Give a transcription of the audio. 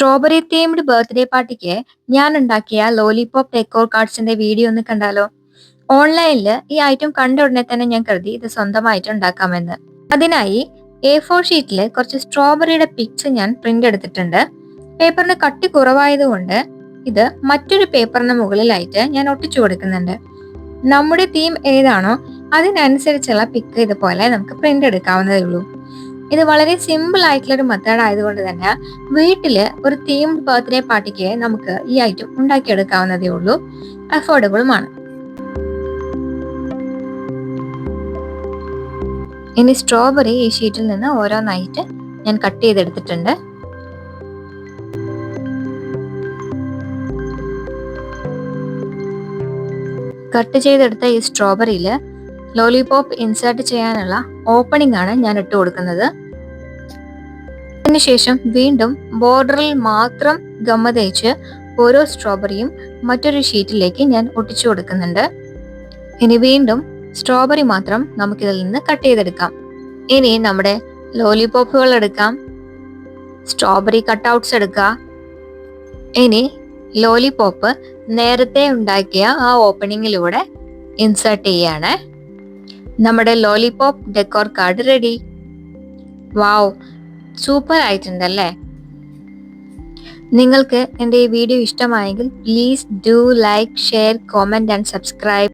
Strawberry themed birthday പാർട്ടിക്ക് ഞാൻ ഉണ്ടാക്കിയ ലോലിപോപ്പ് ഡെക്കോർ കാർഡ്സിന്റെ വീഡിയോ ഒന്ന് കണ്ടാലോ? ഓൺലൈനിൽ ഈ ഐറ്റം കണ്ട ഉടനെ തന്നെ ഞാൻ കരുതി ഇത് സ്വന്തമായിട്ട് ഉണ്ടാക്കാമെന്ന്. അതിനായി A4 ഷീറ്റിൽ കുറച്ച് സ്ട്രോബെറിയുടെ പിക്സ് ഞാൻ പ്രിന്റ് എടുത്തിട്ടുണ്ട്. പേപ്പറിന് കട്ടി കുറവായതുകൊണ്ട് ഇത് മറ്റൊരു പേപ്പറിന് മുകളിലായിട്ട് ഞാൻ ഒട്ടിച്ചു കൊടുക്കുന്നുണ്ട്. നമ്മുടെ തീം ഏതാണോ അതിനനുസരിച്ചുള്ള പിക്ക് ഇതുപോലെ നമുക്ക് പ്രിന്റ് എടുക്കാവുന്നതേ ഉള്ളൂ. ഇത് വളരെ സിമ്പിൾ ആയിട്ടുള്ള ഒരു മെത്തേഡ് ആയതുകൊണ്ട് തന്നെ വീട്ടില് ഒരു തീംഡ് ബർത്ത്ഡേ പാർട്ടിക്ക് നമുക്ക് ഈ ഐറ്റം ഉണ്ടാക്കിയെടുക്കാവുന്നതേ ഉള്ളൂ. അഫോർഡബിളുമാണ്. ഇനി സ്ട്രോബെറി ഈ ഷീറ്റിൽ നിന്ന് ഓരോന്നായിട്ട് ഞാൻ കട്ട് ചെയ്തെടുത്തിട്ടുണ്ട്. കട്ട് ചെയ്തെടുത്ത ഈ സ്ട്രോബെറിയിൽ ലോലിപോപ്പ് ഇൻസേർട്ട് ചെയ്യാനുള്ള ഓപ്പണിംഗ് ആണ് ഞാൻ ഇട്ട് കൊടുക്കുന്നത്. അതിനുശേഷം വീണ്ടും ബോർഡറിൽ മാത്രം ഗമ്മ തേച്ച് ഓരോ സ്ട്രോബെറിയും മറ്റൊരു ഷീറ്റിലേക്ക് ഞാൻ ഒട്ടിച്ചു കൊടുക്കുന്നുണ്ട്. ഇനി വീണ്ടും സ്ട്രോബെറി മാത്രം നമുക്കിതിൽ നിന്ന് കട്ട് ചെയ്തെടുക്കാം. ഇനി നമ്മുടെ ലോലിപോപ്പുകൾ എടുക്കാം, സ്ട്രോബെറി കട്ടൗട്ട്സ് എടുക്കുക. ഇനി ലോലിപോപ്പ് നേരത്തെ ഉണ്ടാക്കിയ ആ ഓപ്പണിങ്ങിലൂടെ ഇൻസേർട്ട് ചെയ്യാണ്. നമ്മുടെ ലോലിപോപ്പ് ഡെക്കോർ കാർഡ് റെഡി. വാവ്, സൂപ്പർ ആയിട്ടുണ്ടല്ലേ? നിങ്ങൾക്ക് എൻ്റെ ഈ വീഡിയോ ഇഷ്ടമായെങ്കിൽ please do like, share, comment and subscribe.